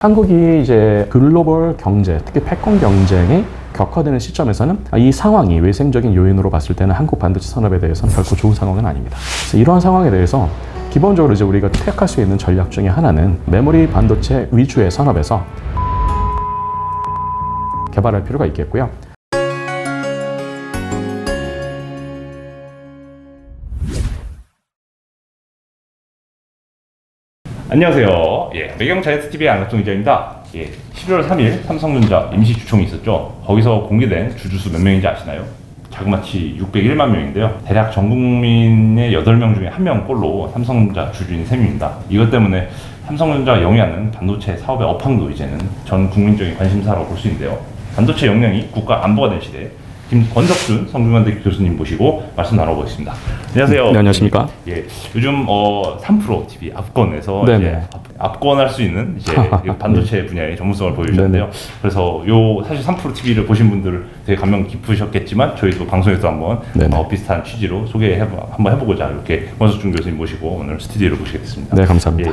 한국이 이제 글로벌 경제, 특히 패권 경쟁이 격화되는 시점에서는 이 상황이 외생적인 요인으로 봤을 때는 한국 반도체 산업에 대해서는 결코 좋은 상황은 아닙니다. 그래서 이러한 상황에 대해서 기본적으로 이제 우리가 택할 수 있는 전략 중에 하나는 메모리 반도체 위주의 산업에서 개발할 필요가 있겠고요. 안녕하세요. 매경 자이언트TV의 안학종 기자입니다. 11월 3일 삼성전자 임시주총이 있었죠. 거기서 공개된 주주수 몇 명인지 아시나요? 자그마치 601만 명인데요. 대략 전 국민의 8명 중에 1명꼴로 삼성전자 주주인 셈입니다. 이것 때문에 삼성전자가 영위하는 반도체 사업의 업황도 이제는 전 국민적인 관심사라고 볼 수 있는데요. 반도체 역량이 국가 안보가 된 시대에 김권석준 성균관대 교수님 모시고 말씀 나눠보겠습니다. 안녕하세요. 네, 안녕하십니까? 요즘 3프로 TV 압권에서 이제 압권할 수 있는 이제 반도체 분야의 전문성을 보여주셨는데요. 그래서 사실 3프로 TV를 보신 분들 되게 감명 깊으셨겠지만 저희도 방송에서 한번 비슷한 취지로 한번 해보고자 이렇게 권석준 교수님 모시고 오늘 스튜디오를 모시게 됐습니다. 네, 감사합니다.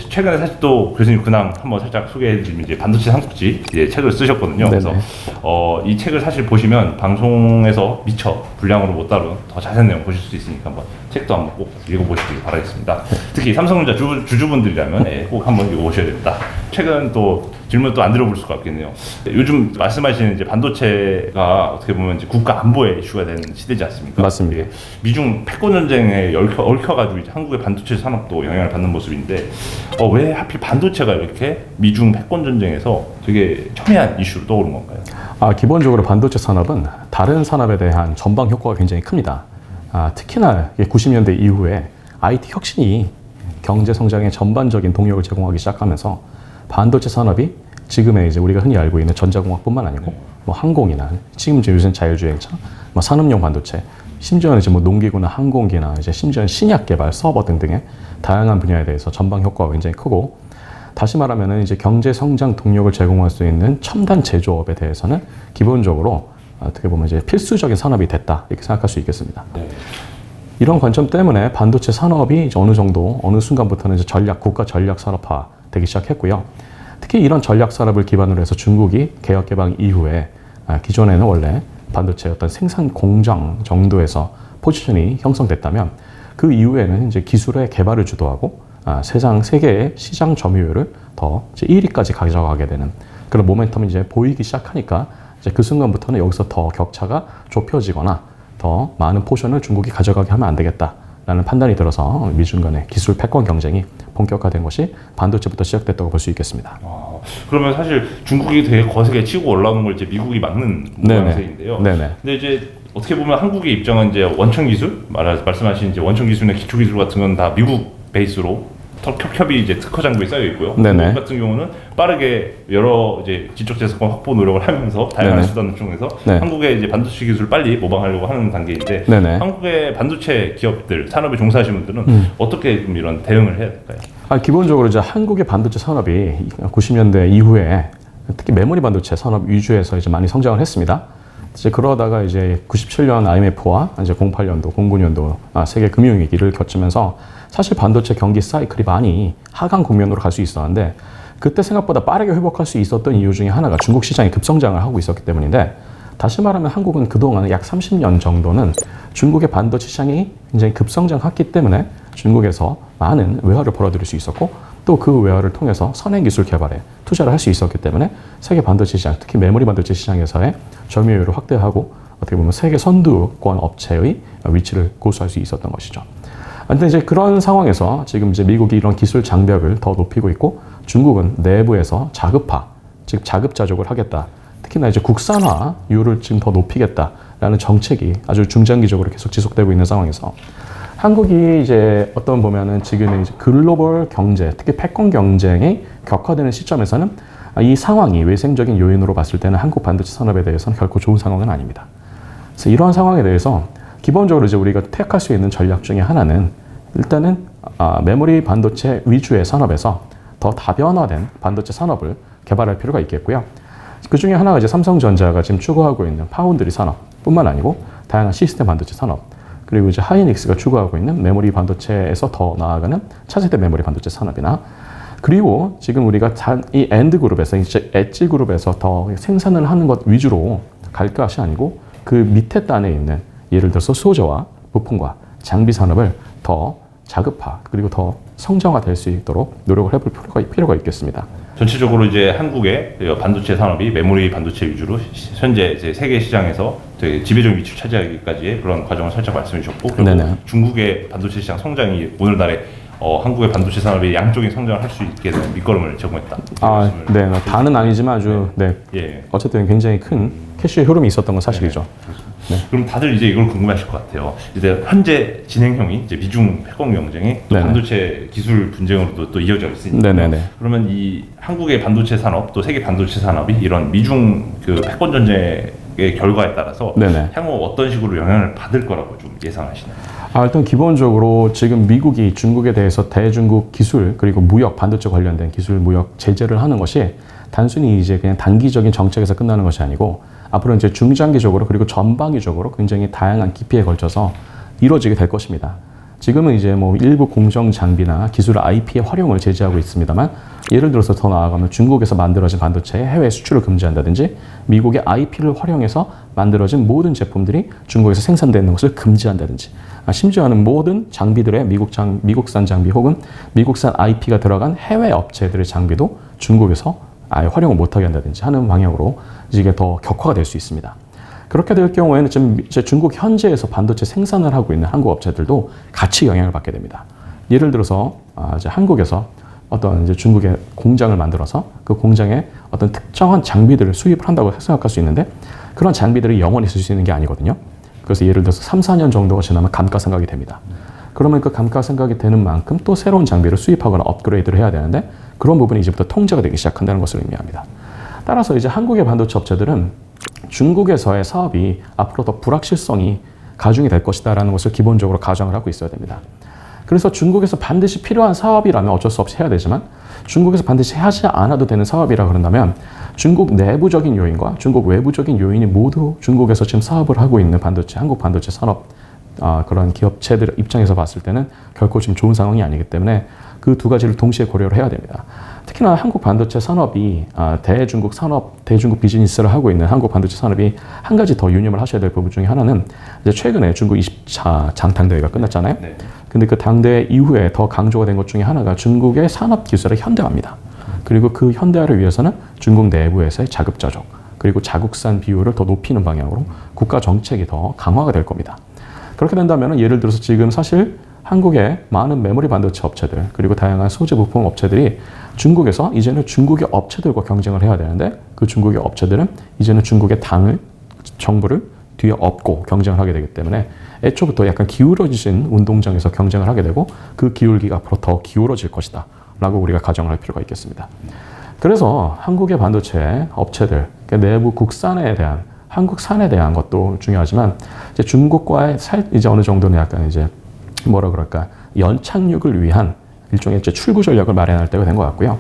최근에 사실 또 교수님 근황 한번 살짝 소개해드리면 이제 반도체 삼국지 책을 쓰셨거든요. 그래서 이 책을 사실 보시면 방송에서 미처 분량으로 못 다룬 더 자세한 내용 보실 수 있으니까 한번 책도 한번 꼭 읽어보시길 바라겠습니다. 특히 삼성전자 주주분들이라면 꼭 한번 읽어보셔야 됩니다. 최근 또 질문 또 안 들어볼 수가 없겠네요. 요즘 말씀하시는 이제 반도체가 어떻게 보면 이제 국가 안보의 이슈가 되는 시대지 않습니까? 맞습니다. 미중 패권 전쟁에 얽혀가지고 이제 한국의 반도체 산업도 영향을 받는 모습인데 왜 하필 반도체가 이렇게 미중 패권 전쟁에서 되게 첨예한 이슈로 떠오른 건가요? 기본적으로 반도체 산업은 다른 산업에 대한 전방 효과가 굉장히 큽니다. 특히나 90년대 이후에 IT 혁신이 경제 성장의 전반적인 동력을 제공하기 시작하면서 반도체 산업이 지금의 이제 우리가 흔히 알고 있는 전자공학뿐만 아니고 항공이나 지금 이제 요새 자율주행차, 산업용 반도체, 심지어는 이제 농기구나 항공기나 이제 심지어는 신약 개발, 서버 등등의 다양한 분야에 대해서 전방 효과가 굉장히 크고, 다시 말하면은 이제 경제 성장 동력을 제공할 수 있는 첨단 제조업에 대해서는 기본적으로 어떻게 보면 이제 필수적인 산업이 됐다 이렇게 생각할 수 있겠습니다. 이런 관점 때문에 반도체 산업이 이제 어느 순간부터는 이제 국가 전략 산업화 되기 시작했고요. 특히 이런 전략 산업을 기반으로 해서 중국이 개혁 개방 이후에 기존에는 원래 반도체 어떤 생산 공장 정도에서 포지션이 형성됐다면 그 이후에는 이제 기술의 개발을 주도하고 세계의 시장 점유율을 더 이제 1위까지 가져가게 되는 그런 모멘텀이 이제 보이기 시작하니까 이제 그 순간부터는 여기서 더 격차가 좁혀지거나 더 많은 포션을 중국이 가져가게 하면 안 되겠다라는 판단이 들어서 미중 간의 기술 패권 경쟁이 본격화된 것이 반도체부터 시작됐다고 볼 수 있겠습니다. 그러면 사실 중국이 되게 거세게 치고 올라오는 걸 이제 미국이 막는 모양새인데요. 근데 이제 어떻게 보면 한국의 입장은 이제 원천 기술, 말씀하신 이제 원천 기술이나 기초 기술 같은 건 다 미국 베이스로 협이 이제 특허 장부에 쌓여 있고요. 미국 같은 경우는 빠르게 여러 이제 지적 재산권 확보 노력을 하면서 다양한 수단을 통해서 한국의 이제 반도체 기술을 빨리 모방하려고 하는 단계인데 한국의 반도체 기업들, 산업에 종사하시는 분들은 어떻게 좀 이런 대응을 해야 될까요? 기본적으로 이제 한국의 반도체 산업이 90년대 이후에 특히 메모리 반도체 산업 위주에서 이제 많이 성장을 했습니다. 이제 그러다가 이제 97년 IMF와 이제 08년도, 09년도 세계 금융위기를 겪으면서 사실 반도체 경기 사이클이 많이 하강 국면으로 갈 수 있었는데 그때 생각보다 빠르게 회복할 수 있었던 이유 중에 하나가 중국 시장이 급성장을 하고 있었기 때문인데, 다시 말하면 한국은 그동안 약 30년 정도는 중국의 반도체 시장이 굉장히 급성장했기 때문에 중국에서 많은 외화를 벌어들일 수 있었고, 또 그 외화를 통해서 선행 기술 개발에 투자를 할 수 있었기 때문에 세계 반도체 시장, 특히 메모리 반도체 시장에서의 점유율을 확대하고 어떻게 보면 세계 선두권 업체의 위치를 고수할 수 있었던 것이죠. 근데 이제 그런 상황에서 지금 이제 미국이 이런 기술 장벽을 더 높이고 있고, 중국은 내부에서 자급화, 즉 자급자족을 하겠다. 특히나 이제 국산화율을 지금 더 높이겠다라는 정책이 아주 중장기적으로 계속 지속되고 있는 상황에서 한국이 이제 어떤 보면은 지금의 이제 글로벌 경제, 특히 패권 경쟁이 격화되는 시점에서는 이 상황이 외생적인 요인으로 봤을 때는 한국 반도체 산업에 대해서는 결코 좋은 상황은 아닙니다. 그래서 이러한 상황에 대해서 기본적으로 이제 우리가 택할 수 있는 전략 중에 하나는 일단은 메모리 반도체 위주의 산업에서 더 다변화된 반도체 산업을 개발할 필요가 있겠고요. 그 중에 하나가 이제 삼성전자가 지금 추구하고 있는 파운드리 산업뿐만 아니고 다양한 시스템 반도체 산업, 그리고 이제 하이닉스가 추구하고 있는 메모리 반도체에서 더 나아가는 차세대 메모리 반도체 산업이나 그리고 지금 우리가 이 엔드 그룹에서, 이제 엣지 그룹에서 더 생산을 하는 것 위주로 갈 것이 아니고 그 밑에 단에 있는 예를 들어서 소재와 부품과 장비 산업을 더 자급화 그리고 더 성장화될 수 있도록 노력을 해볼 필요가 있겠습니다. 전체적으로 이제 한국의 반도체 산업이 메모리 반도체 위주로 현재 이제 세계 시장에서 되게 지배적인 위치를 차지하기까지의 그런 과정을 살짝 말씀해 주셨고, 그리고 중국의 반도체 시장 성장이 오늘날에 한국의 반도체 산업이 양적인 성장을 할 수 있게 된 밑거름을 제공했다. 네, 다는 아니지만 아주 어쨌든 굉장히 큰 캐시의 흐름이 있었던 건 사실이죠. 네. 그럼 다들 이제 이걸 궁금해하실 것 같아요. 이제 현재 진행형이 이제 미중 패권 경쟁이 또 반도체 기술 분쟁으로도 또 이어져 있으니까. 그러면 이 한국의 반도체 산업 또 세계 반도체 산업이 이런 미중 그 패권 전쟁의 결과에 따라서 향후 어떤 식으로 영향을 받을 거라고 좀 예상하시나요? 일단 기본적으로 지금 미국이 중국에 대해서 대중국 기술 그리고 무역 반도체 관련된 기술 무역 제재를 하는 것이 단순히 이제 그냥 단기적인 정책에서 끝나는 것이 아니고 앞으로 이제 중장기적으로 그리고 전방위적으로 굉장히 다양한 깊이에 걸쳐서 이루어지게 될 것입니다. 지금은 이제 뭐 일부 공정 장비나 기술 IP의 활용을 제재하고 있습니다만, 예를 들어서 더 나아가면 중국에서 만들어진 반도체의 해외 수출을 금지한다든지, 미국의 IP를 활용해서 만들어진 모든 제품들이 중국에서 생산되는 것을 금지한다든지, 심지어는 모든 장비들의 미국산 장비 혹은 미국산 IP가 들어간 해외 업체들의 장비도 중국에서 아예 활용을 못하게 한다든지 하는 방향으로 이게 더 격화가 될 수 있습니다. 그렇게 될 경우에는 지금 이제 중국 현지에서 반도체 생산을 하고 있는 한국 업체들도 같이 영향을 받게 됩니다. 예를 들어서 이제 한국에서 어떤 이제 중국의 공장을 만들어서 그 공장에 어떤 특정한 장비들을 수입을 한다고 생각할 수 있는데, 그런 장비들이 영원히 쓸 수 있는 게 아니거든요. 그래서 예를 들어서 3, 4년 정도가 지나면 감가상각이 됩니다. 그러면 그 감가상각이 되는 만큼 또 새로운 장비를 수입하거나 업그레이드를 해야 되는데, 그런 부분이 이제부터 통제가 되기 시작한다는 것을 의미합니다. 따라서 이제 한국의 반도체 업체들은 중국에서의 사업이 앞으로 더 불확실성이 가중이 될 것이다라는 것을 기본적으로 가정을 하고 있어야 됩니다. 그래서 중국에서 반드시 필요한 사업이라면 어쩔 수 없이 해야 되지만, 중국에서 반드시 하지 않아도 되는 사업이라 그런다면 중국 내부적인 요인과 중국 외부적인 요인이 모두 중국에서 지금 사업을 하고 있는 반도체, 한국 반도체 산업 그런 기업체들 입장에서 봤을 때는 결코 지금 좋은 상황이 아니기 때문에 그 두 가지를 동시에 고려를 해야 됩니다. 특히나 한국 반도체 산업이 대중국 비즈니스를 하고 있는 한국 반도체 산업이 한 가지 더 유념을 하셔야 될 부분 중에 하나는, 이제 최근에 중국 20차 장당대회가 끝났잖아요. 근데 그 당대회 이후에 더 강조가 된 것 중에 하나가 중국의 산업 기술의 현대화입니다. 그리고 그 현대화를 위해서는 중국 내부에서의 자급자족 그리고 자국산 비율을 더 높이는 방향으로 국가 정책이 더 강화가 될 겁니다. 그렇게 된다면 예를 들어서 지금 사실 한국의 많은 메모리 반도체 업체들 그리고 다양한 소재 부품 업체들이 중국에서 이제는 중국의 업체들과 경쟁을 해야 되는데, 그 중국의 업체들은 이제는 중국의 정부를 뒤에 업고 경쟁을 하게 되기 때문에 애초부터 약간 기울어진 운동장에서 경쟁을 하게 되고, 그 기울기가 앞으로 더 기울어질 것이다 라고 우리가 가정을 할 필요가 있겠습니다. 그래서 한국의 반도체 업체들, 내부 국산에 대한 한국산에 대한 것도 중요하지만, 이제 중국과의 이제 어느 정도는 약간 이제 뭐라 그럴까, 연착륙을 위한 일종의 이제 출구 전략을 마련할 때가 된 것 같고요.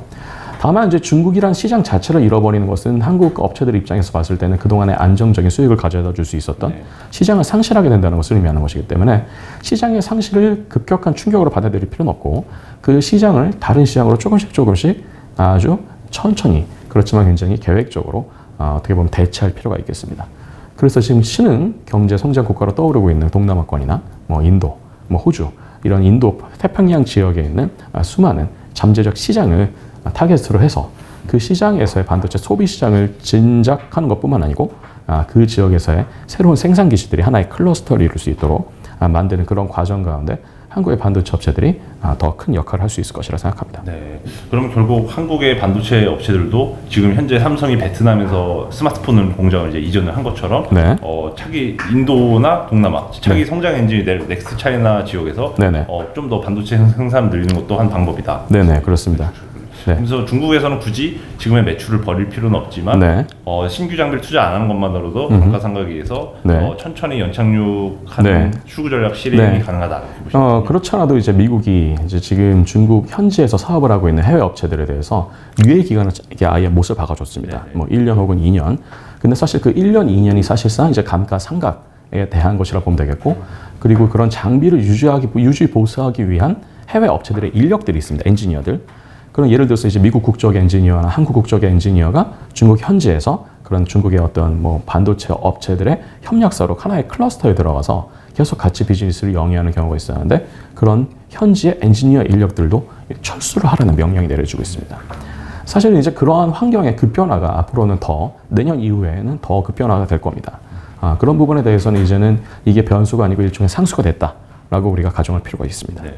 다만 이제 중국이란 시장 자체를 잃어버리는 것은 한국 업체들 입장에서 봤을 때는 그동안의 안정적인 수익을 가져다 줄 수 있었던 시장을 상실하게 된다는 것을 의미하는 것이기 때문에, 시장의 상실을 급격한 충격으로 받아들일 필요는 없고, 그 시장을 다른 시장으로 조금씩 아주 천천히, 그렇지만 굉장히 계획적으로 어떻게 보면 대체할 필요가 있겠습니다. 그래서 지금 신흥 경제 성장 국가로 떠오르고 있는 동남아권이나 뭐 인도, 뭐 호주, 이런 인도 태평양 지역에 있는 수많은 잠재적 시장을 타겟으로 해서 그 시장에서의 반도체 소비 시장을 진작하는 것뿐만 아니고, 그 지역에서의 새로운 생산 기지들이 하나의 클러스터를 이룰 수 있도록 만드는 그런 과정 가운데 한국의 반도체 업체들이 더 큰 역할을 할 수 있을 것이라 생각합니다. 네. 그럼 결국 한국의 반도체 업체들도 지금 현재 삼성이 베트남에서 스마트폰 공장을 이제 이전을 한 것처럼 차기 인도나 동남아 차기 성장 엔진 넥스트 차이나 지역에서 좀 더 반도체 생산을 늘리는 것도 한 방법이다. 네네, 그렇습니다. 그래서 중국에서는 굳이 지금의 매출을 벌일 필요는 없지만 신규 장비를 투자 안 하는 것만으로도 감가상각에 의해서 천천히 연착륙하는 출구 전략 실행이 가능하다. 그렇지 않아도 이제 미국이 이제 지금 중국 현지에서 사업을 하고 있는 해외 업체들에 대해서 유예 기간을 아예 못을 박아줬습니다. 뭐 1년 혹은 2년. 근데 사실 그 1년, 2년이 사실상 이제 감가상각에 대한 것이라 보면 되겠고, 그리고 그런 장비를 유지 보수하기 위한 해외 업체들의 인력들이 있습니다. 엔지니어들. 그런 예를 들어서 이제 미국 국적 엔지니어나 한국 국적 엔지니어가 중국 현지에서 그런 중국의 어떤 뭐 반도체 업체들의 협력사로 하나의 클러스터에 들어가서 계속 같이 비즈니스를 영위하는 경우가 있었는데 그런 현지의 엔지니어 인력들도 철수를 하라는 명령이 내려지고 있습니다. 사실 이제 그러한 환경의 급변화가 앞으로는 더 내년 이후에는 더 급변화가 될 겁니다. 그런 부분에 대해서는 이제는 이게 변수가 아니고 일종의 상수가 됐다라고 우리가 가정할 필요가 있습니다. 네.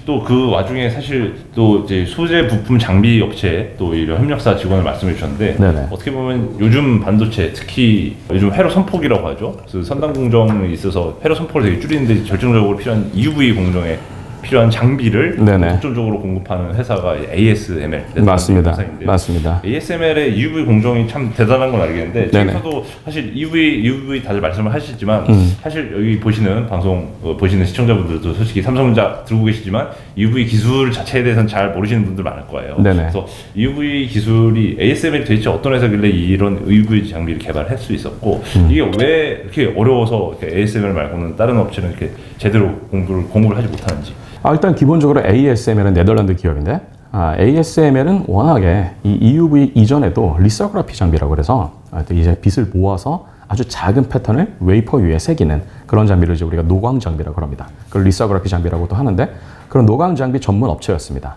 또 그 와중에 사실 또 이제 소재 부품 장비 업체 또 이런 협력사 직원을 말씀해 주셨는데 네네. 어떻게 보면 요즘 반도체 특히 요즘 회로 선폭이라고 하죠. 그래서 선단 공정에 있어서 회로 선폭을 되게 줄이는데 결정적으로 필요한 EUV 공정에 필요한 장비를 독점적으로 공급하는 회사가 ASML 맞습니다. 회사인데요. 맞습니다. ASML의 EUV 공정이 참 대단한 건 알겠는데 지금도 사실 EUV 다들 말씀을 하시지만 사실 여기 보시는 방송 보시는 시청자분들도 솔직히 삼성전자 들고 계시지만 EUV 기술 자체에 대해서는 잘 모르시는 분들 많을 거예요. 그래서 EUV 기술이 ASML이 도대체 어떤 회사길래 이런 EUV 장비를 개발할 수 있었고 이게 왜 이렇게 어려워서 이렇게 ASML 말고는 다른 업체는 이렇게 제대로 공부를 하지 못하는지. 일단 기본적으로 ASML은 네덜란드 기업인데 ASML은 워낙에 이 EUV 이전에도 리서그라피 장비라고 해서 이제 빛을 모아서 아주 작은 패턴을 웨이퍼 위에 새기는 그런 장비를 이제 우리가 노광 장비라고 합니다. 그걸 리서그라피 장비라고도 하는데 그런 노광 장비 전문 업체였습니다.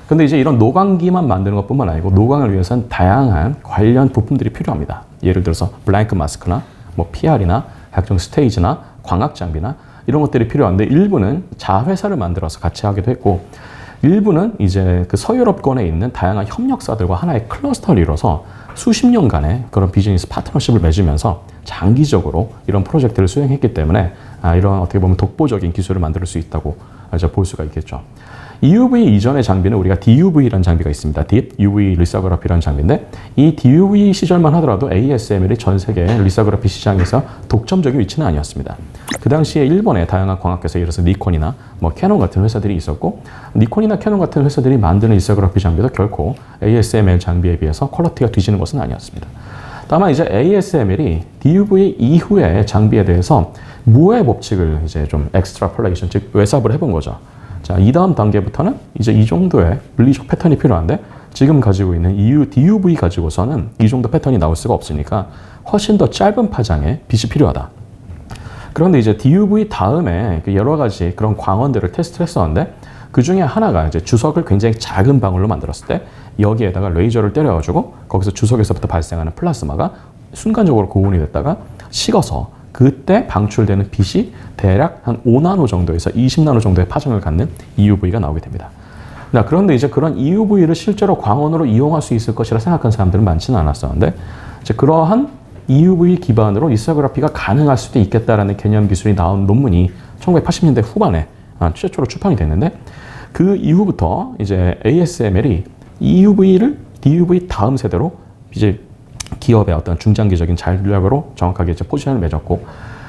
근데 이제 이런 노광기만 만드는 것뿐만 아니고 노광을 위해서는 다양한 관련 부품들이 필요합니다. 예를 들어서 블랭크 마스크나 뭐 PR이나 각종 스테이지나 광학 장비나 이런 것들이 필요한데 일부는 자회사를 만들어서 같이 하기도 했고 일부는 이제 그 서유럽권에 있는 다양한 협력사들과 하나의 클러스터를 이뤄서 수십 년간의 그런 비즈니스 파트너십을 맺으면서 장기적으로 이런 프로젝트를 수행했기 때문에 이런 어떻게 보면 독보적인 기술을 만들 수 있다고 이제 볼 수가 있겠죠. EUV 이전의 장비는 우리가 DUV라는 장비가 있습니다. Deep UV 리서그라피라는 장비인데 이 DUV 시절만 하더라도 ASML이 전 세계 리서그라피 시장에서 독점적인 위치는 아니었습니다. 그 당시에 일본의 다양한 광학회사, 예를 들어서 니콘이나 뭐 캐논 같은 회사들이 있었고 니콘이나 캐논 같은 회사들이 만드는 리서그라피 장비도 결코 ASML 장비에 비해서 퀄리티가 뒤지는 것은 아니었습니다. 다만 이제 ASML이 DUV 이후의 장비에 대해서 무의 법칙을 이제 좀 엑스트라폴레이션, 즉 외삽을 해본 거죠. 자, 이 다음 단계부터는 이제 이 정도의 물리적 패턴이 필요한데 지금 가지고 있는 DUV 가지고서는 이 정도 패턴이 나올 수가 없으니까 훨씬 더 짧은 파장의 빛이 필요하다. 그런데 이제 DUV 다음에 여러 가지 그런 광원들을 테스트를 했었는데 그 중에 하나가 이제 주석을 굉장히 작은 방울로 만들었을 때 여기에다가 레이저를 때려가지고 거기서 주석에서부터 발생하는 플라스마가 순간적으로 고온이 됐다가 식어서 그때 방출되는 빛이 대략 한 5나노 정도에서 20나노 정도의 파장을 갖는 EUV가 나오게 됩니다. 그런데 이제 그런 EUV를 실제로 광원으로 이용할 수 있을 것이라 생각한 사람들은 많지는 않았었는데 이제 그러한 EUV 기반으로 리서그라피가 가능할 수도 있겠다라는 개념 기술이 나온 논문이 1980년대 후반에 최초로 출판이 됐는데 그 이후부터 이제 ASML이 EUV를 DUV 다음 세대로 이제 기업의 어떤 중장기적인 전략으로 정확하게 이제 포지션을 맺었고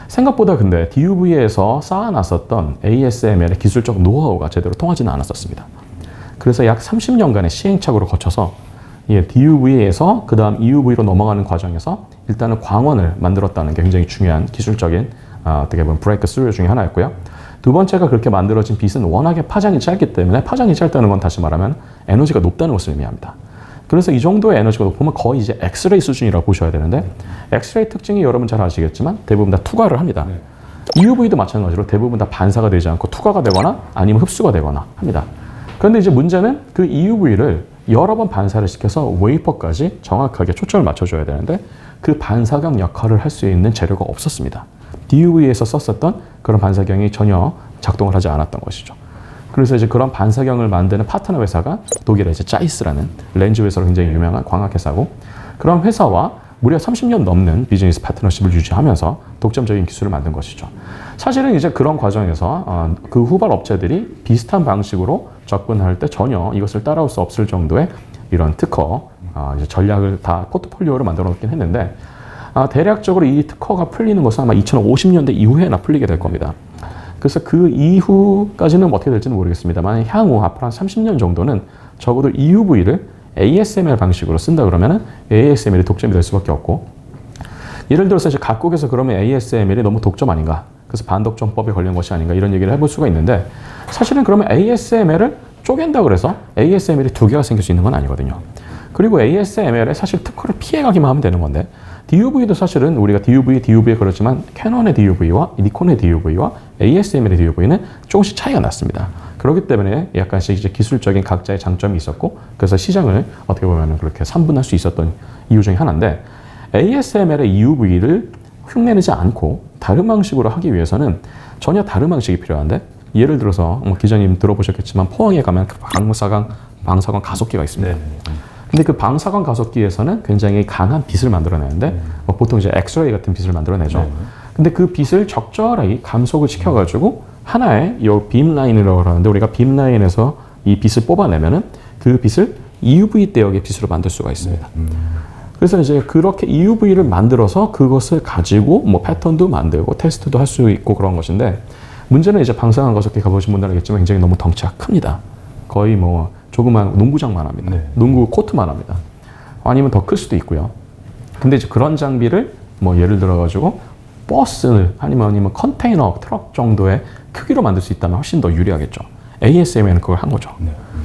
생각보다 근데 DUV에서 쌓아놨었던 ASML의 기술적 노하우가 제대로 통하지는 않았었습니다. 그래서 약 30년간의 시행착오를 거쳐서 DUV에서 그 다음 EUV로 넘어가는 과정에서 일단은 광원을 만들었다는 게 굉장히 중요한 기술적인 어떻게 보면 브레이크 스루 중에 하나였고요. 두 번째가 그렇게 만들어진 빛은 워낙에 파장이 짧기 때문에 파장이 짧다는 건 다시 말하면 에너지가 높다는 것을 의미합니다. 그래서 이 정도의 에너지가 높으면 거의 이제 엑스레이 수준이라고 보셔야 되는데 엑스레이 특징이 여러분 잘 아시겠지만 대부분 다 투과를 합니다. EUV도 마찬가지로 대부분 다 반사가 되지 않고 투과가 되거나 아니면 흡수가 되거나 합니다. 그런데 이제 문제는 그 EUV를 여러 번 반사를 시켜서 웨이퍼까지 정확하게 초점을 맞춰줘야 되는데 그 반사경 역할을 할 수 있는 재료가 없었습니다. DUV에서 썼었던 그런 반사경이 전혀 작동을 하지 않았던 것이죠. 그래서 이제 그런 반사경을 만드는 파트너 회사가 독일의 이제 짜이스라는 렌즈 회사로 굉장히 유명한 광학 회사고 그런 회사와 무려 30년 넘는 비즈니스 파트너십을 유지하면서 독점적인 기술을 만든 것이죠. 사실은 이제 그런 과정에서 그 후발 업체들이 비슷한 방식으로 접근할 때 전혀 이것을 따라올 수 없을 정도의 이런 특허 이제 전략을 다 포트폴리오를 만들어 놓긴 했는데 대략적으로 이 특허가 풀리는 것은 아마 2050년대 이후에나 풀리게 될 겁니다. 그래서 그 이후까지는 어떻게 될지는 모르겠습니다만 향후 앞으로 한 30년 정도는 적어도 EUV를 ASML 방식으로 쓴다 그러면은 ASML이 독점이 될 수밖에 없고 예를 들어서 이제 각국에서 그러면 ASML이 너무 독점 아닌가 그래서 반독점법에 걸린 것이 아닌가 이런 얘기를 해볼 수가 있는데 사실은 그러면 ASML을 쪼갠다 그래서 ASML이 두 개가 생길 수 있는 건 아니거든요. 그리고 ASML에 사실 특허를 피해가기만 하면 되는 건데 DUV도 사실은 우리가 DUV에 그렇지만 캐논의 DUV와 니콘의 DUV와 ASML의 DUV는 조금씩 차이가 났습니다. 그렇기 때문에 약간씩 이제 기술적인 각자의 장점이 있었고 그래서 시장을 어떻게 보면 그렇게 삼분할 수 있었던 이유 중에 하나인데 ASML의 EUV를 흉내내지 않고 다른 방식으로 하기 위해서는 전혀 다른 방식이 필요한데 예를 들어서 뭐 기자님 들어보셨겠지만 포항에 가면 방사광 가속기가 있습니다. 근데 그 방사광 가속기에서는 굉장히 강한 빛을 만들어내는데 보통 이제 엑스레이 같은 빛을 만들어내죠. 근데 그 빛을 적절히 감속을 시켜가지고 하나의 이 빔 라인이라고 하는데 우리가 빔 라인에서 이 빛을 뽑아내면은 그 빛을 EUV 대역의 빛으로 만들 수가 있습니다. 그래서 이제 그렇게 EUV를 만들어서 그것을 가지고 뭐 패턴도 만들고 테스트도 할 수 있고 그런 것인데 문제는 이제 방사광 가속기 가보신 분들은 알겠지만 굉장히 너무 덩치가 큽니다. 거의 뭐 조그만 농구장만 합니다. 농구 코트만 합니다. 아니면 더 클 수도 있고요. 근데 이제 그런 장비를 뭐 예를 들어가지고 버스 아니면 컨테이너 트럭 정도의 크기로 만들 수 있다면 훨씬 더 유리하겠죠. ASML은 그걸 한 거죠.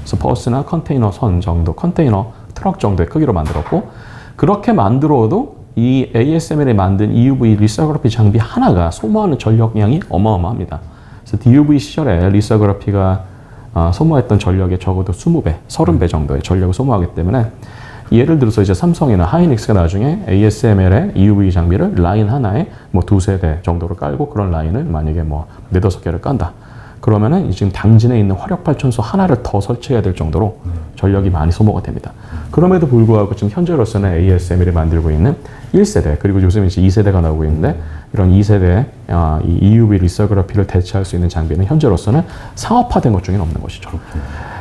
그래서 버스나 컨테이너 선 정도, 컨테이너 트럭 정도의 크기로 만들었고 그렇게 만들어도 이 ASML에 만든 EUV 리서그래피 장비 하나가 소모하는 전력량이 어마어마합니다. 그래서 DUV 시절에 리서그래피가 소모했던 전력의 적어도 20배, 30배 정도의 전력을 소모하기 때문에 예를 들어서 이제 삼성이나 하이닉스가 나중에 ASML의 EUV 장비를 라인 하나에 뭐 2-3대 정도로 깔고 그런 라인을 만약에 뭐 4-5개를 깐다. 그러면은 지금 당진에 있는 화력발전소 하나를 더 설치해야 될 정도로 전력이 많이 소모가 됩니다. 그럼에도 불구하고 지금 현재로서는 ASML이 만들고 있는 1세대 그리고 요즘 이제 2세대가 나오고 있는데 이런 2세대 이 EUV 리서그래피를 대체할 수 있는 장비는 현재로서는 상업화된 것 중에는 없는 것이죠.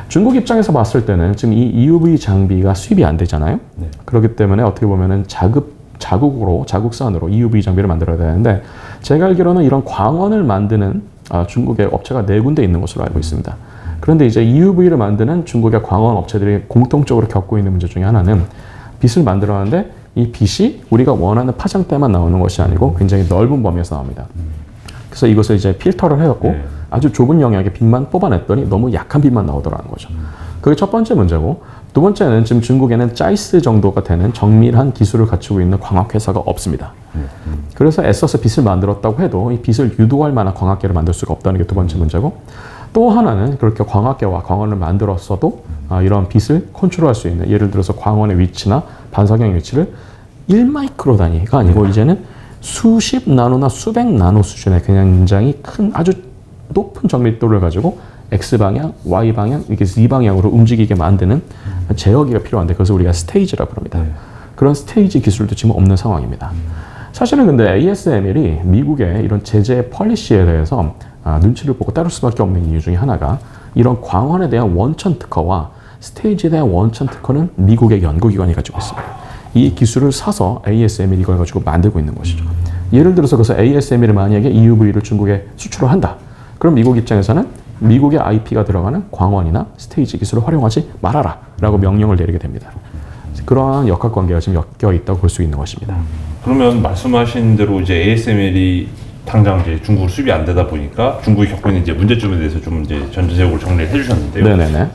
중국 입장에서 봤을 때는 지금 이 EUV 장비가 수입이 안 되잖아요. 그렇기 때문에 어떻게 보면은 자국산으로 EUV 장비를 만들어야 되는데 제가 알기로는 이런 광원을 만드는 중국의 업체가 4군데 있는 것으로 알고 있습니다. 그런데 이제 EUV를 만드는 중국의 광원 업체들이 공통적으로 겪고 있는 문제 중에 하나는 빛을 만들었는데 이 빛이 우리가 원하는 파장대만 나오는 것이 아니고 굉장히 넓은 범위에서 나옵니다. 그래서 이것을 이제 필터를 해갖고 아주 좁은 영역의 빛만 뽑아냈더니 너무 약한 빛만 나오더라는 거죠. 그게 첫 번째 문제고 두 번째는 지금 중국에는 짜이스 정도가 되는 정밀한 기술을 갖추고 있는 광학회사가 없습니다. 그래서 애써서 빛을 만들었다고 해도 이 빛을 유도할 만한 광학계를 만들 수가 없다는 게 두 번째 문제고 또 하나는 그렇게 광학계와 광원을 만들었어도 이런 빛을 컨트롤할 수 있는 예를 들어서 광원의 위치나 반사경의 위치를 1마이크로 단위가 아니고 이제는 수십 나노나 수백 나노 수준의 굉장히 큰 아주 높은 정밀도를 가지고 X방향, Y방향, 이렇게 Z방향으로 움직이게 만드는 제어기가 필요한데 그것을 우리가 스테이지라고 부릅니다. 그런 스테이지 기술도 지금 없는 상황입니다. 사실은 근데 ASML이 미국의 이런 제재 폴리시에 대해서 눈치를 보고 따를 수밖에 없는 이유 중에 하나가 이런 광원에 대한 원천 특허와 스테이지에 대한 원천 특허는 미국의 연구기관이 가지고 있습니다. 이 기술을 사서 ASML 이걸 가지고 만들고 있는 것이죠. 예를 들어서 그래서 ASML이 만약에 EUV를 중국에 수출을 한다. 그럼 미국 입장에서는 미국의 IP가 들어가는 광원이나 스테이지 기술을 활용하지 말아라 라고 명령을 내리게 됩니다. 그러한 역학관계가 지금 엮여 있다고 볼 수 있는 것입니다. 그러면 말씀하신 대로 이제 ASML이 당장 이제 중국으로 수입이 안 되다 보니까 중국이 겪고 있는 이제 문제점에 대해서 좀 이제 전체적으로 정리를 해주셨는데요. 네네네.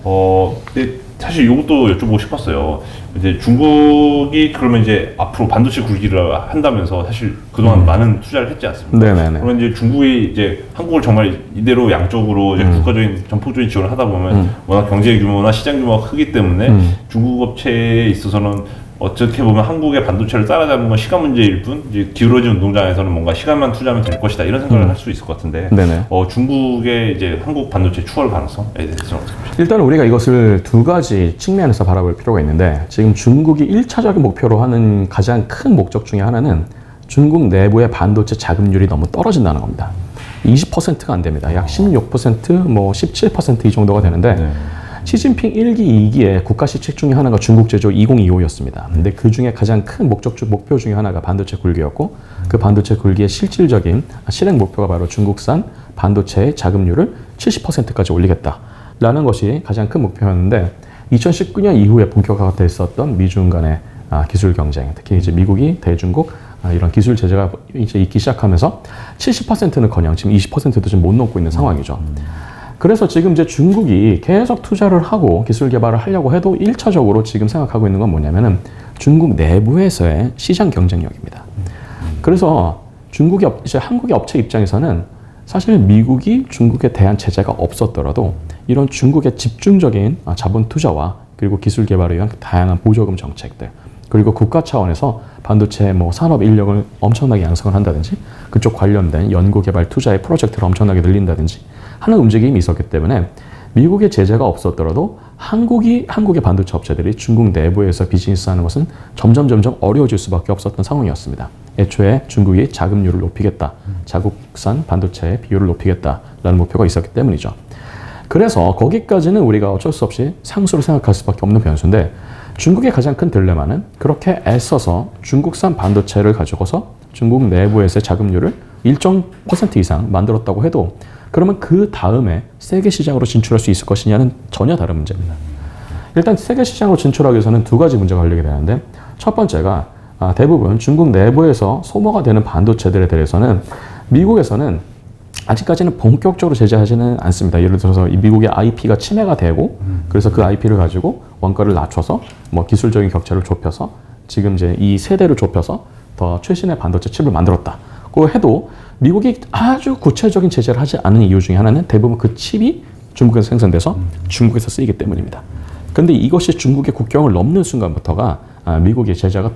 근데 사실 이것도 여쭤보고 싶었어요. 이제 중국이 그러면 이제 앞으로 반도체 굴기를 한다면서 사실 그동안 많은 투자를 했지 않습니까? 네네네. 그러면 이제 중국이 이제 한국을 정말 이대로 양쪽으로 이제 국가적인 전폭적인 지원을 하다 보면 워낙 경제 규모나 시장 규모가 크기 때문에 중국 업체에 있어서는 어떻게 보면 한국의 반도체를 따라잡는 건 시간 문제일 뿐 이제 기울어진 운동장에서는 뭔가 시간만 투자하면 될 것이다 이런 생각을 할 수 있을 것 같은데 중국의 이제 한국 반도체 추월 가능성에 대해서는 어떻게 보십니까? 일단 우리가 이것을 두 가지 측면에서 바라볼 필요가 있는데 지금 중국이 1차적인 목표로 하는 가장 큰 목적 중에 하나는 중국 내부의 반도체 자금률이 너무 떨어진다는 겁니다. 20%가 안 됩니다. 약 16%, 뭐 17% 이 정도가 되는데 시진핑 1기, 2기의 국가 시책 중에 하나가 중국 제조 2025였습니다. 근데 그 중에 가장 큰 목표 중에 하나가 반도체 굴기였고 그 반도체 굴기의 실질적인 실행 목표가 바로 중국산 반도체의 자금률을 70%까지 올리겠다라는 것이 가장 큰 목표였는데 2019년 이후에 본격화가 됐었던 미중 간의 기술 경쟁, 특히 이제 미국이 대중국 이런 기술 제재가 이제 있기 시작하면서 70%는커녕 지금 20%도 지금 못 넘고 있는 상황이죠. 그래서 지금 이제 중국이 계속 투자를 하고 기술 개발을 하려고 해도 1차적으로 지금 생각하고 있는 건 뭐냐면은 중국 내부에서의 시장 경쟁력입니다. 그래서 이제 한국의 업체 입장에서는 사실 미국이 중국에 대한 제재가 없었더라도 이런 중국의 집중적인 자본 투자와 그리고 기술 개발에 의한 다양한 보조금 정책들, 그리고 국가 차원에서 반도체 산업 인력을 엄청나게 양성을 한다든지 그쪽 관련된 연구 개발 투자의 프로젝트를 엄청나게 늘린다든지 하는 움직임이 있었기 때문에 미국의 제재가 없었더라도 한국의 반도체 업체들이 중국 내부에서 비즈니스하는 것은 점점 어려워질 수밖에 없었던 상황이었습니다. 애초에 중국이 자금률을 높이겠다, 자국산 반도체의 비율을 높이겠다라는 목표가 있었기 때문이죠. 그래서 거기까지는 우리가 어쩔 수 없이 상수로 생각할 수밖에 없는 변수인데, 중국의 가장 큰 딜레마는 그렇게 애써서 중국산 반도체를 가지고서 중국 내부에서의 자금률을 일정 퍼센트 이상 만들었다고 해도 그러면 그 다음에 세계 시장으로 진출할 수 있을 것이냐는 전혀 다른 문제입니다. 일단 세계 시장으로 진출하기 위해서는 두 가지 문제가 걸리게 되는데, 첫 번째가 대부분 중국 내부에서 소모가 되는 반도체들에 대해서는 미국에서는 아직까지는 본격적으로 제재하지는 않습니다. 예를 들어서 미국의 IP가 침해가 되고 그래서 그 IP를 가지고 원가를 낮춰서 기술적인 격차를 좁혀서 지금 이제 이 세대를 좁혀서 더 최신의 반도체 칩을 만들었다고 해도 미국이 아주 구체적인 제재를 하지 않은 이유 중에 하나는 대부분 그 칩이 중국에서 생산돼서 중국에서 쓰이기 때문입니다. 그런데 이것이 중국의 국경을 넘는 순간부터가 미국의 제재가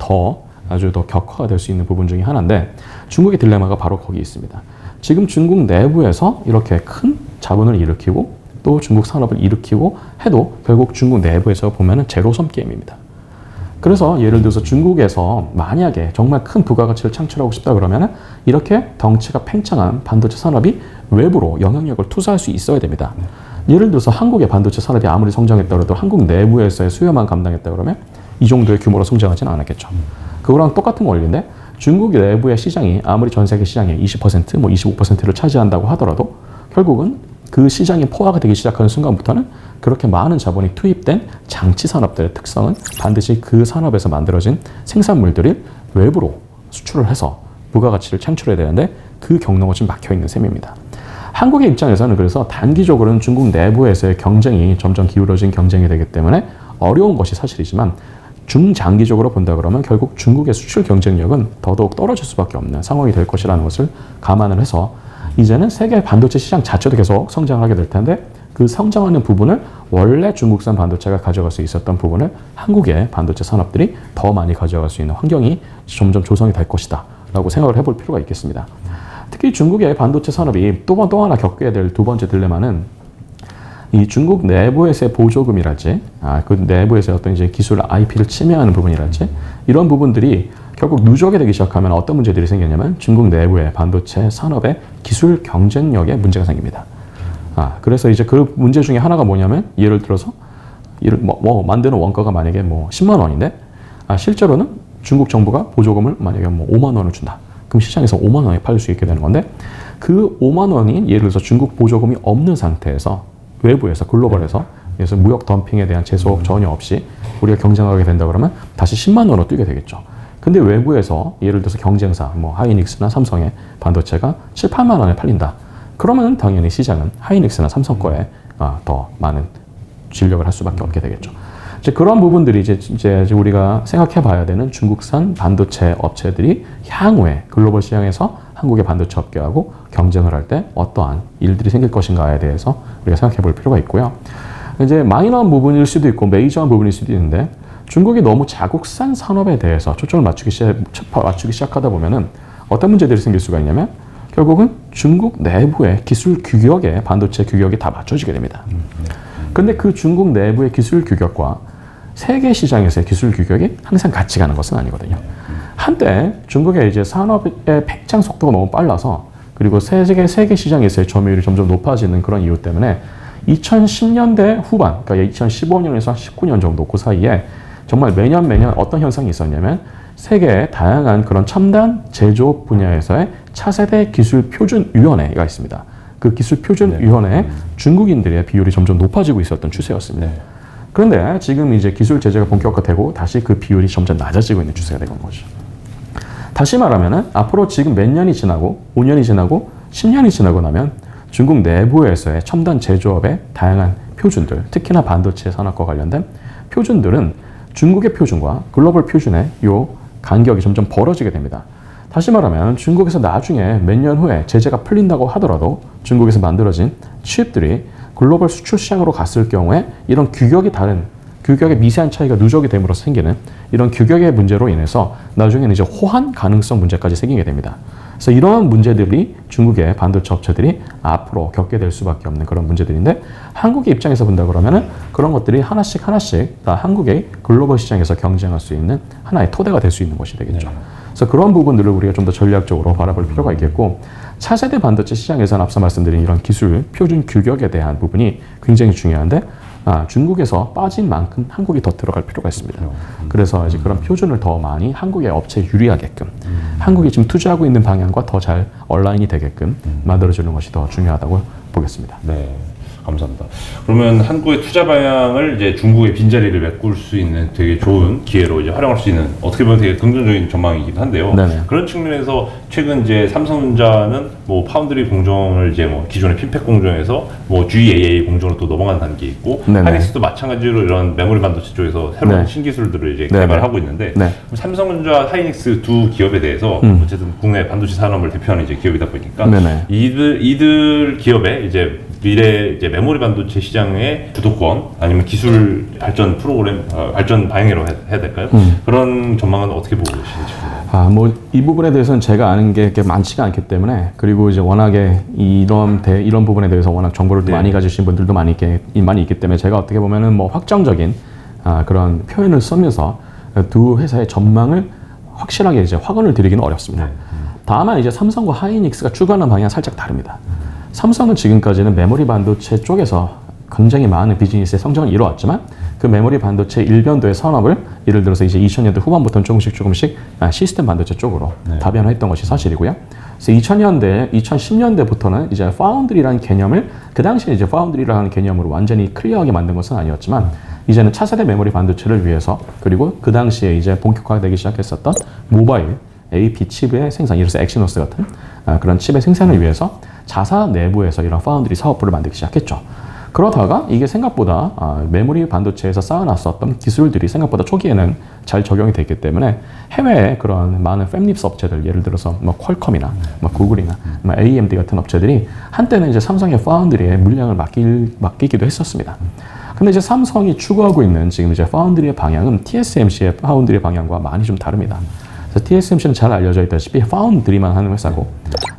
아주 더 격화가 될 수 있는 부분 중에 하나인데, 중국의 딜레마가 바로 거기 있습니다. 지금 중국 내부에서 이렇게 큰 자본을 일으키고 또 중국 산업을 일으키고 해도 결국 중국 내부에서 보면은 제로섬 게임입니다. 그래서 예를 들어서 중국에서 만약에 정말 큰 부가가치를 창출하고 싶다 그러면은 이렇게 덩치가 팽창한 반도체 산업이 외부로 영향력을 투사할 수 있어야 됩니다. 예를 들어서 한국의 반도체 산업이 아무리 성장했다 그래도 한국 내부에서의 수요만 감당했다 그러면 이 정도의 규모로 성장하지는 않았겠죠. 그거랑 똑같은 원리인데, 중국 내부의 시장이 아무리 전 세계 시장의 20%, 25%를 차지한다고 하더라도 결국은 그 시장이 포화가 되기 시작하는 순간부터는 그렇게 많은 자본이 투입된 장치 산업들의 특성은 반드시 그 산업에서 만들어진 생산물들을 외부로 수출을 해서 부가가치를 창출해야 되는데 그 경로가 좀 막혀 있는 셈입니다. 한국의 입장에서는 그래서 단기적으로는 중국 내부에서의 경쟁이 점점 기울어진 경쟁이 되기 때문에 어려운 것이 사실이지만, 중장기적으로 본다 그러면 결국 중국의 수출 경쟁력은 더더욱 떨어질 수밖에 없는 상황이 될 것이라는 것을 감안을 해서 이제는 세계 반도체 시장 자체도 계속 성장하게 될 텐데, 그 성장하는 부분을 원래 중국산 반도체가 가져갈 수 있었던 부분을 한국의 반도체 산업들이 더 많이 가져갈 수 있는 환경이 점점 조성이 될 것이다 라고 생각을 해볼 필요가 있겠습니다. 특히 중국의 반도체 산업이 또 하나 겪게 될 두 번째 딜레마는 이 중국 내부에서의 보조금이랄지, 그 내부에서의 어떤 이제 기술 IP를 침해하는 부분이랄지, 이런 부분들이 결국 누적이 되기 시작하면 어떤 문제들이 생기냐면 중국 내부의 반도체 산업의 기술 경쟁력에 문제가 생깁니다. 그래서 이제 그 문제 중에 하나가 뭐냐면, 예를 들어서 만드는 원가가 만약에 10만 원인데, 실제로는 중국 정부가 보조금을 만약에 5만 원을 준다. 그럼 시장에서 5만 원에 팔릴 수 있게 되는 건데, 그 5만 원이 예를 들어서 중국 보조금이 없는 상태에서 외부에서 글로벌에서 그래서 무역 덤핑에 대한 제소 전혀 없이 우리가 경쟁하게 된다 그러면 다시 10만 원으로 뛰게 되겠죠. 근데 외부에서 예를 들어서 경쟁사 하이닉스나 삼성의 반도체가 7, 8만 원에 팔린다. 그러면 당연히 시장은 하이닉스나 삼성 거에 더 많은 진력을 할 수밖에 없게 되겠죠. 이제 그런 부분들이 이제 우리가 생각해 봐야 되는 중국산 반도체 업체들이 향후에 글로벌 시장에서 한국의 반도체 업계하고 경쟁을 할 때 어떠한 일들이 생길 것인가에 대해서 우리가 생각해 볼 필요가 있고요. 이제 마이너한 부분일 수도 있고 메이저한 부분일 수도 있는데, 중국이 너무 자국산 산업에 대해서 초점을 맞추기 시작하다 보면은 어떤 문제들이 생길 수가 있냐면, 결국은 중국 내부의 기술 규격에 반도체 규격이 다 맞춰지게 됩니다. 근데 그 중국 내부의 기술 규격과 세계 시장에서의 기술 규격이 항상 같이 가는 것은 아니거든요. 한때 중국의 이제 산업의 팽창 속도가 너무 빨라서, 그리고 세계 시장에서의 점유율이 점점 높아지는 그런 이유 때문에 2010년대 후반, 그러니까 2015년에서 19년 정도 그 사이에 정말 매년 어떤 현상이 있었냐면, 세계의 다양한 그런 첨단 제조 분야에서의 차세대 기술 표준 위원회가 있습니다. 그 기술 표준 위원회에 중국인들의 비율이 점점 높아지고 있었던 추세였습니다. 그런데 지금 이제 기술 제재가 본격화되고 다시 그 비율이 점점 낮아지고 있는 추세가 된 거죠. 다시 말하면은 앞으로 지금 몇 년이 지나고 5년이 지나고 10년이 지나고 나면 중국 내부에서의 첨단 제조업의 다양한 표준들, 특히나 반도체 산업과 관련된 표준들은 중국의 표준과 글로벌 표준의 요 간격이 점점 벌어지게 됩니다. 다시 말하면 중국에서 나중에 몇 년 후에 제재가 풀린다고 하더라도 중국에서 만들어진 칩들이 글로벌 수출 시장으로 갔을 경우에 이런 규격이 다른, 규격의 미세한 차이가 누적이 됨으로써 생기는 이런 규격의 문제로 인해서 나중에는 이제 호환 가능성 문제까지 생기게 됩니다. 그래서 이러한 문제들이 중국의 반도체 업체들이 앞으로 겪게 될 수밖에 없는 그런 문제들인데, 한국의 입장에서 본다 그러면은 그런 것들이 하나씩 다 한국의 글로벌 시장에서 경쟁할 수 있는 하나의 토대가 될 수 있는 것이 되겠죠. 그래서 그런 부분들을 우리가 좀 더 전략적으로 바라볼 필요가 있겠고, 차세대 반도체 시장에서는 앞서 말씀드린 이런 기술 표준 규격에 대한 부분이 굉장히 중요한데, 중국에서 빠진 만큼 한국이 더 들어갈 필요가 있습니다. 그래서 이제 그런 표준을 더 많이 한국의 업체에 유리하게끔, 한국이 지금 투자하고 있는 방향과 더 잘 얼라인이 되게끔 만들어주는 것이 더 중요하다고 보겠습니다. 네. 감사합니다. 그러면 한국의 투자 방향을 이제 중국의 빈자리를 메꿀 수 있는 되게 좋은 기회로 이제 활용할 수 있는, 어떻게 보면 되게 긍정적인 전망이기도 한데요. 네네. 그런 측면에서 최근 이제 삼성전자는 뭐 파운드리 공정을 이제 뭐 기존의 핀팩 공정에서 뭐 GAA 공정으로 또 넘어간 단계에 있고, 하이닉스도 마찬가지로 이런 메모리 반도체 쪽에서 새로운 신기술들을 이제 개발하고 있는데, 삼성전자, 하이닉스 두 기업에 대해서 어쨌든 국내 반도체 산업을 대표하는 이제 기업이다 보니까 이들 기업의 이제 미래 이제 메모리 반도체 시장의 주도권 아니면 기술 발전 프로그램 발전 방향으로 해야 될까요? 그런 전망은 어떻게 보고 계시는지. 뭐 이 부분에 대해서는 제가 아는 게 그렇게 많지가 않기 때문에, 그리고 이제 워낙에 이런 부분에 대해서 워낙 정보를 또 많이 가지신 분들도 많이 있기 때문에 제가 어떻게 보면은 뭐 확정적인 그런 표현을 쓰면서 두 회사의 전망을 확실하게 이제 확언을 드리기는 어렵습니다. 다만 이제 삼성과 하이닉스가 추구하는 방향은 살짝 다릅니다. 삼성은 지금까지는 메모리 반도체 쪽에서 굉장히 많은 비즈니스의 성장을 이뤄왔지만, 그 메모리 반도체 일변도의 산업을 예를 들어서 이제 2000년대 후반부터는 조금씩 시스템 반도체 쪽으로 다변화했던 것이 사실이고요. 그래서 2010년대부터는 이제 파운드리라는 개념을, 그 당시에 이제 파운드리라는 개념으로 완전히 클리어하게 만든 것은 아니었지만, 이제는 차세대 메모리 반도체를 위해서, 그리고 그 당시에 이제 본격화되기 시작했었던 모바일 AP 칩의 생산, 예를 들어서 엑시노스 같은 그런 칩의 생산을 위해서 자사 내부에서 이런 파운드리 사업부를 만들기 시작했죠. 그러다가 이게 생각보다 메모리 반도체에서 쌓아놨었던 기술들이 생각보다 초기에는 잘 적용이 됐기 때문에 해외에 그런 많은 팹립스 업체들, 예를 들어서 뭐 퀄컴이나 뭐 구글이나 뭐 AMD 같은 업체들이 한때는 이제 삼성의 파운드리에 물량을 맡기기도 했었습니다. 근데 이제 삼성이 추구하고 있는 지금 이제 파운드리의 방향은 TSMC의 파운드리 방향과 많이 좀 다릅니다. 그래서 TSMC는 잘 알려져 있다시피 파운드리만 하는 회사고,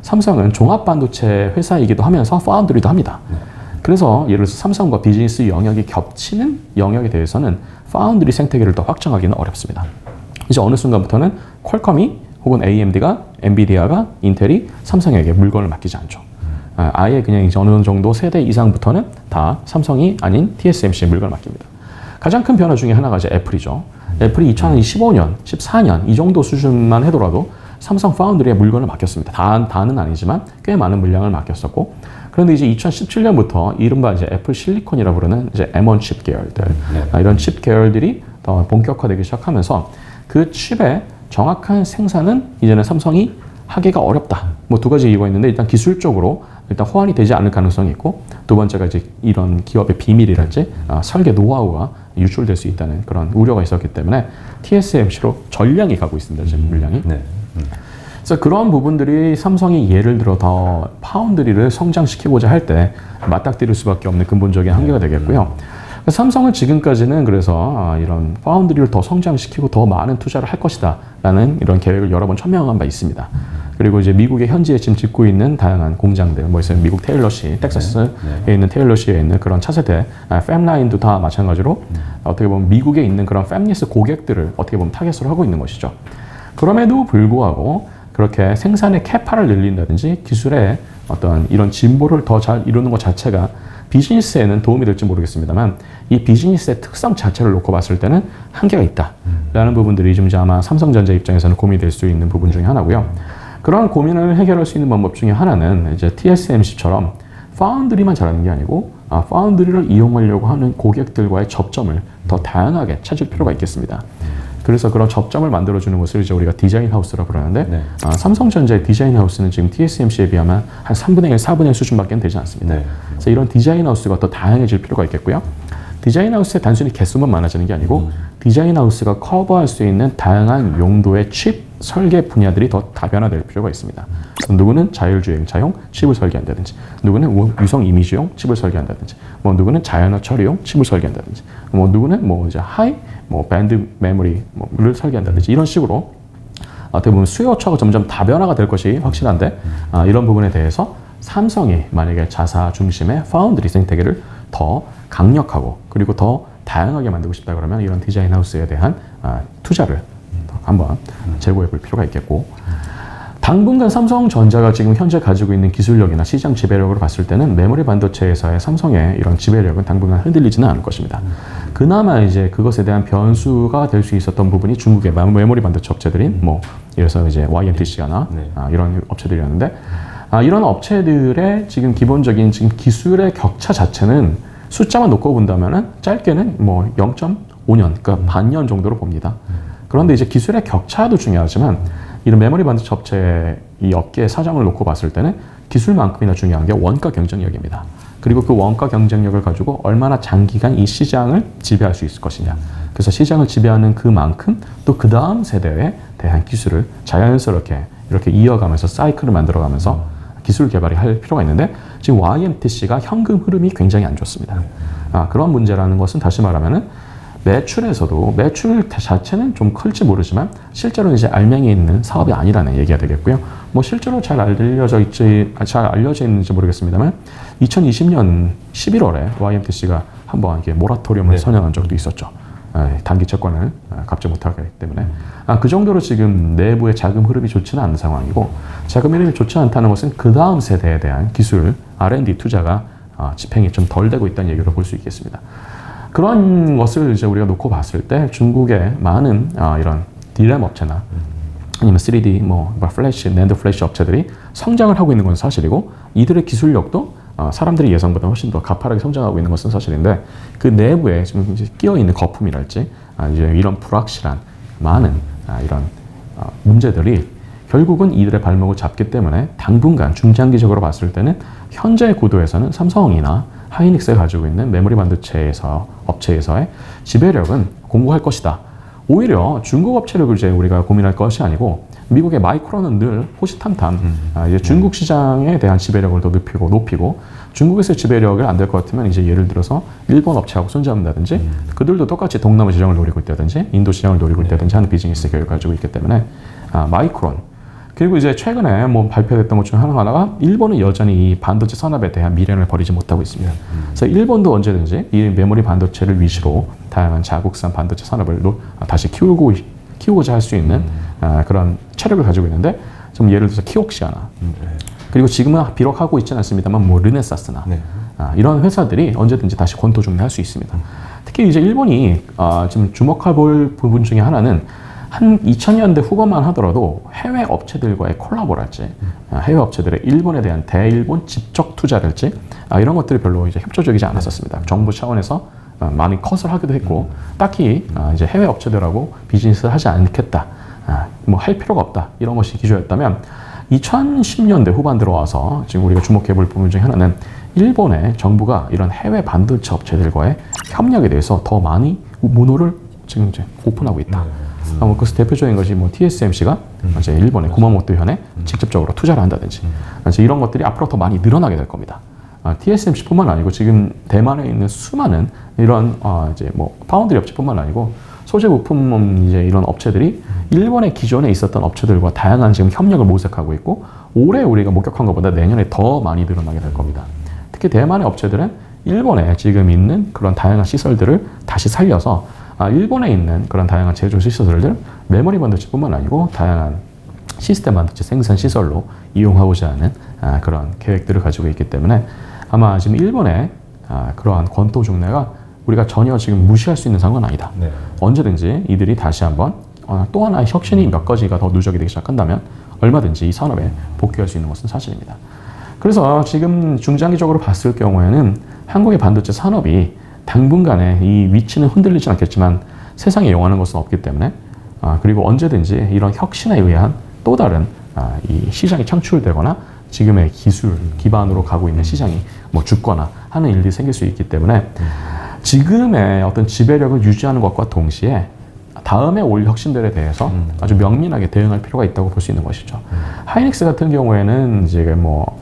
삼성은 종합 반도체 회사이기도 하면서 파운드리도 합니다. 그래서 예를 들어서 삼성과 비즈니스 영역이 겹치는 영역에 대해서는 파운드리 생태계를 더 확장하기는 어렵습니다. 이제 어느 순간부터는 퀄컴이 혹은 AMD가, 엔비디아가, 인텔이 삼성에게 물건을 맡기지 않죠. 아예 그냥 이제 어느 정도 세대 이상부터는 다 삼성이 아닌 TSMC에 물건을 맡깁니다. 가장 큰 변화 중에 하나가 이제 애플이죠. 애플이 2015년, 14년 이 정도 수준만 해더라도 삼성 파운드리에 물건을 맡겼습니다. 다는 아니지만 꽤 많은 물량을 맡겼었고, 그런데 이제 2017년부터 이른바 이제 애플 실리콘이라 부르는 이제 M1 칩 계열들, 이런 칩 계열들이 더 본격화되기 시작하면서 그 칩의 정확한 생산은 이제는 삼성이 하기가 어렵다. 뭐 두 가지 이유가 있는데, 일단 기술적으로 일단 호환이 되지 않을 가능성이 있고, 두 번째가 이제 이런 기업의 비밀이랄지 설계 노하우가 유출될 수 있다는 그런 우려가 있었기 때문에 TSMC로 전량이 가고 있습니다. 지금 물량이. 그래서 그런 부분들이 삼성이 예를 들어 더 파운드리를 성장시키고자 할 때 맞닥뜨릴 수밖에 없는 근본적인 한계가 되겠고요. 삼성은 지금까지는 그래서 이런 파운드리를 더 성장시키고 더 많은 투자를 할 것이다 라는 이런 계획을 여러 번 천명한 바 있습니다. 그리고 이제 미국의 현지에 지금 짓고 있는 다양한 공장들, 뭐 있어요. 미국 테일러시, 텍사스에 있는 테일러시에 있는 그런 차세대 팹라인도 다 마찬가지로 어떻게 보면 미국에 있는 그런 팹리스 고객들을 어떻게 보면 타겟으로 하고 있는 것이죠. 그럼에도 불구하고 그렇게 생산의 캐파를 늘린다든지 기술의 어떤 이런 진보를 더 잘 이루는 것 자체가 비즈니스에는 도움이 될지 모르겠습니다만, 이 비즈니스의 특성 자체를 놓고 봤을 때는 한계가 있다라는 부분들이 좀 이제 아마 삼성전자 입장에서는 고민이 될 수 있는 부분 중에 하나고요. 그런 고민을 해결할 수 있는 방법 중에 하나는 이제 TSMC처럼 파운드리만 잘하는 게 아니고 파운드리를 이용하려고 하는 고객들과의 접점을 더 다양하게 찾을 필요가 있겠습니다. 그래서 그런 접점을 만들어주는 것을 이제 우리가 디자인 하우스라고 그러는데 삼성전자의 디자인 하우스는 지금 TSMC에 비하면 한 3분의 1, 4분의 1 수준밖에 되지 않습니다. 그래서 이런 디자인 하우스가 더 다양해질 필요가 있겠고요. 디자인 하우스의 단순히 개수만 많아지는 게 아니고 디자인 하우스가 커버할 수 있는 다양한 용도의 칩 설계 분야들이 더 다변화될 필요가 있습니다. 누구는 자율주행차용 칩을 설계한다든지, 누구는 유성 이미지용 칩을 설계한다든지, 뭐 누구는 자연어 처리용 칩을 설계한다든지, 뭐 누구는 뭐 이제 하이 밴드 메모리를 설계한다든지 이런 식으로 어떻게 보면 수요처가 점점 다변화가 될 것이 확실한데 이런 부분에 대해서 삼성이 만약에 자사 중심의 파운드리 생태계를 더 강력하고 그리고 더 다양하게 만들고 싶다 그러면 이런 디자인 하우스에 대한 투자를 한번 제고해 볼 필요가 있겠고, 당분간 삼성전자가 지금 현재 가지고 있는 기술력이나 시장 지배력으로 봤을 때는 메모리 반도체에서의 삼성의 이런 지배력은 당분간 흔들리지는 않을 것입니다. 그나마 이제 그것에 대한 변수가 될 수 있었던 부분이 중국의 메모리 반도체 업체들인 뭐 이래서 이제 YMTC나 이런 업체들이었는데 이런 업체들의 지금 기본적인 지금 기술의 격차 자체는 숫자만 놓고 본다면은 짧게는 뭐 0.5년, 그러니까 반년 정도로 봅니다. 그런데 이제 기술의 격차도 중요하지만 이런 메모리 반도체 업체 이 업계의 사정을 놓고 봤을 때는 기술만큼이나 중요한 게 원가 경쟁력입니다. 그리고 그 원가 경쟁력을 가지고 얼마나 장기간 이 시장을 지배할 수 있을 것이냐. 그래서 시장을 지배하는 그만큼 또 그 다음 세대에 대한 기술을 자연스럽게 이렇게 이어가면서 사이클을 만들어가면서 기술 개발이 할 필요가 있는데 지금 YMTC가 현금 흐름이 굉장히 안 좋습니다. 그런 문제라는 것은 다시 말하면은 매출에서도 매출 자체는 좀 클지 모르지만 실제로 이제 알맹이 있는 사업이 아니라는 얘기가 되겠고요. 뭐 실제로 잘 알려져 있는지 모르겠습니다만 2020년 11월에 YMTC가 한번 이게 모라토리움을 선언한 적도 있었죠. 단기 채권을 갚지 못하기 때문에 그 정도로 지금 내부의 자금 흐름이 좋지는 않은 상황이고, 자금 흐름이 좋지 않다는 것은 그 다음 세대에 대한 기술 R&D 투자가 집행이 좀 덜 되고 있다는 얘기로 볼 수 있겠습니다. 그런 것을 이제 우리가 놓고 봤을 때 중국의 많은 이런 DRAM 업체나 아니면 3D 플래시, 낸드 플래시 업체들이 성장을 하고 있는 건 사실이고, 이들의 기술력도 사람들의 예상보다 훨씬 더 가파르게 성장하고 있는 것은 사실인데, 그 내부에 지금 이제 끼어 있는 거품이랄지 이제 이런 불확실한 많은 이런 문제들이 결국은 이들의 발목을 잡기 때문에 당분간 중장기적으로 봤을 때는 현재 구도에서는 삼성이나 하이닉스가 가지고 있는 메모리 반도체에서 업체에서의 지배력은 공고할 것이다. 오히려 중국 업체를 이제 우리가 고민할 것이 아니고 미국의 마이크론은 늘 호시탐탐 이제 중국 시장에 대한 지배력을 더 높이고 중국에서의 지배력을 안 될 것 같으면 이제 예를 들어서 일본 업체하고 손잡는다든지 그들도 똑같이 동남아 시장을 노리고 있다든지 인도 시장을 노리고 있다든지 하는 비즈니스 계획을 가지고 있기 때문에 마이크론, 그리고 이제 최근에 뭐 발표됐던 것 중 하나가 일본은 여전히 이 반도체 산업에 대한 미련을 버리지 못하고 있습니다. 그래서 일본도 언제든지 이 메모리 반도체를 위시로 다양한 자국산 반도체 산업을 다시 키우고자 할 수 있는 그런 체력을 가지고 있는데, 좀 예를 들어서 키옥시아나 그리고 지금은 비록 하고 있지는 않습니다만 뭐 르네사스나 이런 회사들이 언제든지 다시 권토중립할 수 있습니다. 특히 이제 일본이 지금 주목할 볼 부분 중에 하나는 한 2000년대 후반만 하더라도 해외 업체들과의 콜라보랄지 해외 업체들의 일본에 대한 대일본 직접 투자랄지 이런 것들이 별로 이제 협조적이지 않았었습니다. 정부 차원에서 많이 컷을 하기도 했고 딱히 이제 해외 업체들하고 비즈니스를 하지 않겠다, 뭐 할 필요가 없다 이런 것이 기조였다면 2010년대 후반 들어와서 지금 우리가 주목해 볼 부분 중에 하나는 일본의 정부가 이런 해외 반도체 업체들과의 협력에 대해서 더 많이 문호를 지금 이제 오픈하고 있다. 그래서 대표적인 것이 뭐 TSMC가 이제 일본의 구마모토 현에 직접적으로 투자를 한다든지 이런 것들이 앞으로 더 많이 늘어나게 될 겁니다. TSMC뿐만 아니고 지금 대만에 있는 수많은 이런 이제 뭐 파운드리 업체뿐만 아니고 소재 부품 이제 이런 업체들이 일본의 기존에 있었던 업체들과 다양한 지금 협력을 모색하고 있고, 올해 우리가 목격한 것보다 내년에 더 많이 늘어나게 될 겁니다. 특히 대만의 업체들은 일본에 지금 있는 그런 다양한 시설들을 다시 살려서 일본에 있는 그런 다양한 제조 시설들, 메모리 반도체뿐만 아니고 다양한 시스템 반도체 생산 시설로 이용하고자 하는 그런 계획들을 가지고 있기 때문에 아마 지금 일본의 그러한 권토 중래가 우리가 전혀 지금 무시할 수 있는 상황은 아니다. 언제든지 이들이 다시 한번 또 하나의 혁신이 몇 가지가 더 누적이 되기 시작한다면 얼마든지 이 산업에 복귀할 수 있는 것은 사실입니다. 그래서 지금 중장기적으로 봤을 경우에는 한국의 반도체 산업이 당분간에 이 위치는 흔들리지 않겠지만 세상에 영하는 것은 없기 때문에 그리고 언제든지 이런 혁신에 의한 또 다른 이 시장이 창출되거나 지금의 기술 기반으로 가고 있는 시장이 뭐 죽거나 하는 일들이 생길 수 있기 때문에 지금의 어떤 지배력을 유지하는 것과 동시에 다음에 올 혁신들에 대해서 아주 명민하게 대응할 필요가 있다고 볼 수 있는 것이죠. 하이닉스 같은 경우에는 이제 뭐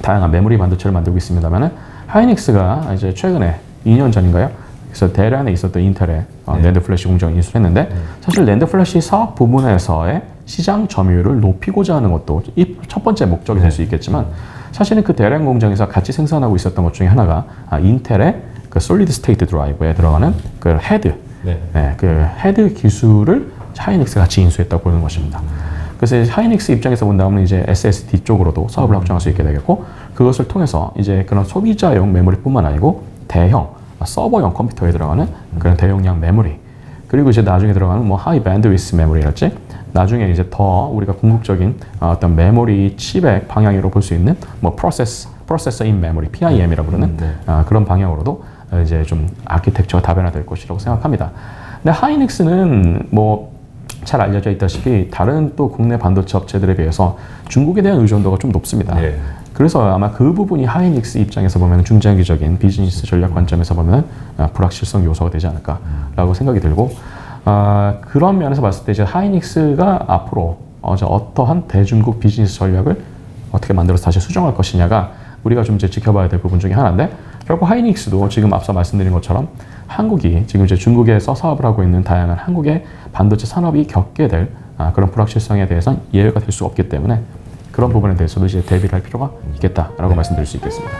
다양한 메모리 반도체를 만들고 있습니다만은 하이닉스가 이제 최근에 2년 전인가요? 그래서 대란에 있었던 인텔의 랜드 플래시 공장을 인수했는데 사실 랜드 플래시 사업 부분에서의 시장 점유율을 높이고자 하는 것도 이 첫 번째 목적이 될 수 있겠지만 사실은 그 대란 공장에서 같이 생산하고 있었던 것 중에 하나가 인텔의 그 솔리드 스테이트 드라이브에 들어가는 그 그 헤드 기술을 하이닉스가 같이 인수했다고 보는 것입니다. 그래서 하이닉스 입장에서 본다면 이제 SSD 쪽으로도 사업을 확장할 수 있게 되겠고 그것을 통해서 이제 그런 소비자용 메모리뿐만 아니고 대형 서버용 컴퓨터에 들어가는 그런 대용량 메모리 그리고 이제 나중에 들어가는 뭐 하이 밴드위스 메모리랄지 나중에 이제 더 우리가 궁극적인 어떤 메모리 칩의 방향으로 볼 수 있는 뭐 프로세서 인 메모리 PIM이라고 부르는 그런 방향으로도 이제 좀 아키텍처가 다변화될 것이라고 생각합니다. 근데 하이닉스는 뭐 잘 알려져 있다시피 다른 또 국내 반도체 업체들에 비해서 중국에 대한 의존도가 좀 높습니다. 그래서 아마 그 부분이 하이닉스 입장에서 보면 중장기적인 비즈니스 전략 관점에서 보면 불확실성 요소가 되지 않을까라고 생각이 들고 그런 면에서 봤을 때 이제 하이닉스가 앞으로 어떠한 대중국 비즈니스 전략을 어떻게 만들어서 다시 수정할 것이냐가 우리가 좀 이제 지켜봐야 될 부분 중에 하나인데 결국 하이닉스도 지금 앞서 말씀드린 것처럼 한국이 지금 이제 중국에서 사업을 하고 있는 다양한 한국의 반도체 산업이 겪게 될 그런 불확실성에 대해서는 예외가 될 수 없기 때문에 그런 부분에 대해서도 이제 대비를 할 필요가 있겠다라고 말씀드릴 수 있겠습니다.